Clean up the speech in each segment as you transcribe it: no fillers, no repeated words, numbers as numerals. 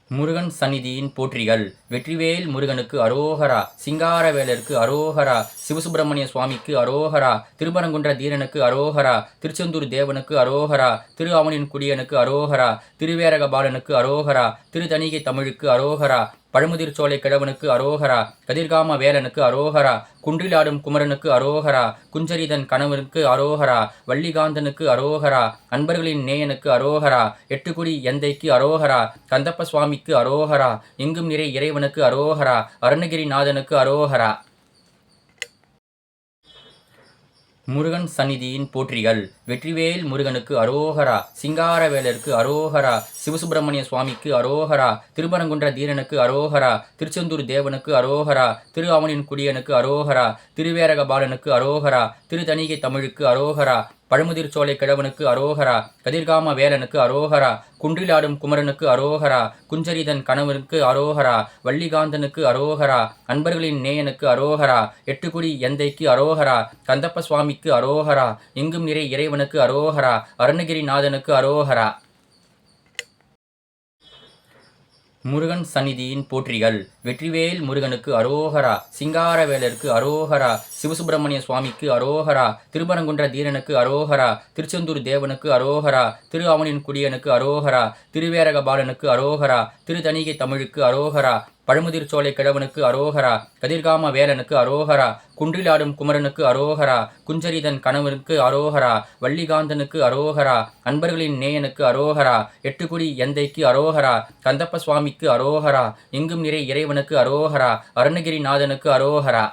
முருகன் சந்நிதியின் போற்றிகள். வெற்றிவேல் முருகனுக்கு அரோகரா. சிங்காரவேலருக்கு அரோகரா. சிவசுப்பிரமணிய சுவாமிக்கு அரோகரா. திருப்பரங்குன்ற தீரனுக்கு அரோகரா. திருச்செந்தூர் தேவனுக்கு அரோகரா. திரு அவனின் குடியனுக்கு அரோகரா. திருவேரக பாலனுக்கு அரோகரா. திருத்தணிகை தமிழுக்கு அரோகரா. பழமுதிர்ச்சோலை கிழவனுக்கு அரோகரா. கதிர்காம வேலனுக்கு அரோகரா. குன்றிலாடும் குமரனுக்கு அரோகரா. குஞ்சரிதன் கணவனுக்கு அரோகரா. வள்ளிகாந்தனுக்கு அரோகரா. அன்பர்களின் நேயனுக்கு அரோகரா. எட்டுக்குடி எந்தைக்கு அரோகரா. கந்தப்ப சுவாமிக்கு அரோகரா. எங்கும் நிறை இறைவனுக்கு அரோகரா. அருணகிரிநாதனுக்கு அரோகரா. முருகன் சந்நிதியின் போற்றிகள். வெற்றிவேல் முருகனுக்கு அரோகரா. சிங்காரவேலருக்கு அரோகரா. சிவசுப்பிரமணிய சுவாமிக்கு அரோகரா. திருப்பரங்குன்ற தீரனுக்கு அரோகரா. திருச்செந்தூர் தேவனுக்கு அரோகரா. திரு அவனின் குடியனுக்கு அரோகரா. திருவேரக பாலனுக்கு அரோகரா. திருத்தணிகை தமிழுக்கு அரோகரா. பழமுதிர்ச்சோலை கிழவனுக்கு அரோகரா. கதிர்காம வேலனுக்கு அரோகரா. குன்றிலாடும் குமரனுக்கு அரோகரா. குஞ்சரிதன் கணவனுக்கு அரோகரா. வள்ளிகாந்தனுக்கு அரோகரா. அன்பர்களின் நேயனுக்கு அரோகரா. எட்டுக்குடி எந்தைக்கு அரோகரா. கந்தப்ப சுவாமிக்கு அரோகரா. எங்கும் நிறை இறைவனுக்கு அரோகரா. அருணகிரிநாதனுக்கு அரோகரா. முருகன் சந்நிதியின் போற்றிகள். வெற்றிவேல் முருகனுக்கு அரோகரா. சிங்காரவேலருக்கு அரோகரா. சிவசுப்பிரமணிய சுவாமிக்கு அரோகரா. திருப்பரங்குன்ற தீரனுக்கு அரோகரா. திருச்செந்தூர் தேவனுக்கு அரோகரா. திரு அவனின் குடியனுக்கு அரோகரா. திருவேரக பாலனுக்கு அரோகரா. திருத்தணிகை தமிழுக்கு அரோகரா. பழமுதிர்ச்சோலை கிழவனுக்கு அரோகரா. கதிர்காம வேலனுக்கு அரோகரா. குன்றிலாடும் குமரனுக்கு அரோகரா. குஞ்சரிதன் கணவனுக்கு அரோகரா. வள்ளிகாந்தனுக்கு அரோகரா. அன்பர்களின் நேயனுக்கு அரோகரா. எட்டுக்குடி எந்தைக்கு அரோகரா. கந்தப்ப சுவாமிக்கு அரோகரா. எங்கும் நிறை இறைவனுக்கு அரோகரா. அருணகிரிநாதனுக்கு அரோகரா.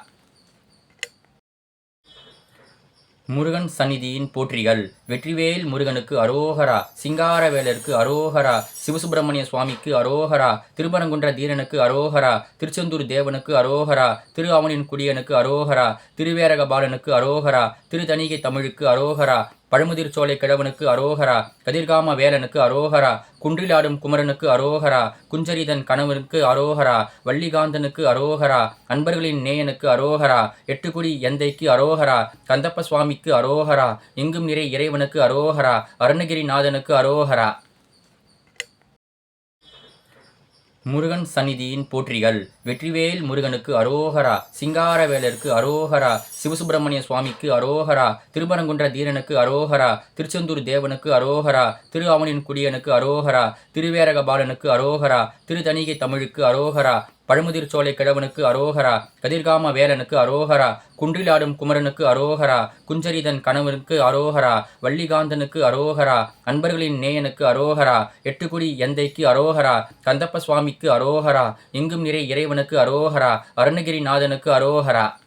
முருகன் சந்நிதியின் போற்றிகள். வெற்றிவேல் முருகனுக்கு அரோகரா. சிங்காரவேலருக்கு அரோகரா. சிவசுப்பிரமணிய சுவாமிக்கு அரோகரா. திருப்பரங்குன்ற தீரனுக்கு அரோகரா. திருச்செந்தூர் தேவனுக்கு அரோகரா. திரு அவனின் குடியனுக்கு அரோகரா. திருவேரக பாலனுக்கு அரோகரா. திருத்தணிகை தமிழுக்கு அரோகரா. பழமுதிர்ச்சோலை கிழவனுக்கு அரோகரா. கதிர்காம வேலனுக்கு அரோகரா. குன்றிலாடும் குமரனுக்கு அரோகரா. குஞ்சரிதன் கணவனுக்கு அரோகரா. வள்ளிகாந்தனுக்கு அரோகரா. அன்பர்களின் நேயனுக்கு அரோகரா. எட்டுக்குடி எந்தைக்கு அரோகரா. கந்தப்ப சுவாமிக்கு அரோகரா. எங்கும் நிறை இறைவனுக்கு அரோகரா. அருணகிரிநாதனுக்கு அரோகரா. முருகன் சந்நிதியின் போற்றிகள். வெற்றிவேல் முருகனுக்கு அரோகரா. சிங்காரவேலருக்கு அரோகரா. சிவசுப்பிரமணிய சுவாமிக்கு அரோகரா. திருப்பரங்குன்ற தீரனுக்கு அரோகரா. திருச்செந்தூர் தேவனுக்கு அரோகரா. திரு அவனின் குடியனுக்கு அரோகரா. திருவேரக பாலனுக்கு அரோகரா. திருத்தணிகை தமிழுக்கு அரோகரா. பழமுதிர்ச்சோலை கிழவனுக்கு அரோகரா. கதிர்காம வேலனுக்கு அரோகரா. குன்றிலாடும் குமரனுக்கு அரோகரா. குஞ்சரிதன் கணவனுக்கு அரோகரா. வள்ளிகாந்தனுக்கு அரோகரா. அன்பர்களின் நேயனுக்கு அரோகரா. எட்டுக்குடி எந்தைக்கு அரோகரா. கந்தப்ப சுவாமிக்கு அரோகரா. எங்கும் நிறை இறைவனுக்கு அரோகரா. அருணகிரிநாதனுக்கு அரோகரா.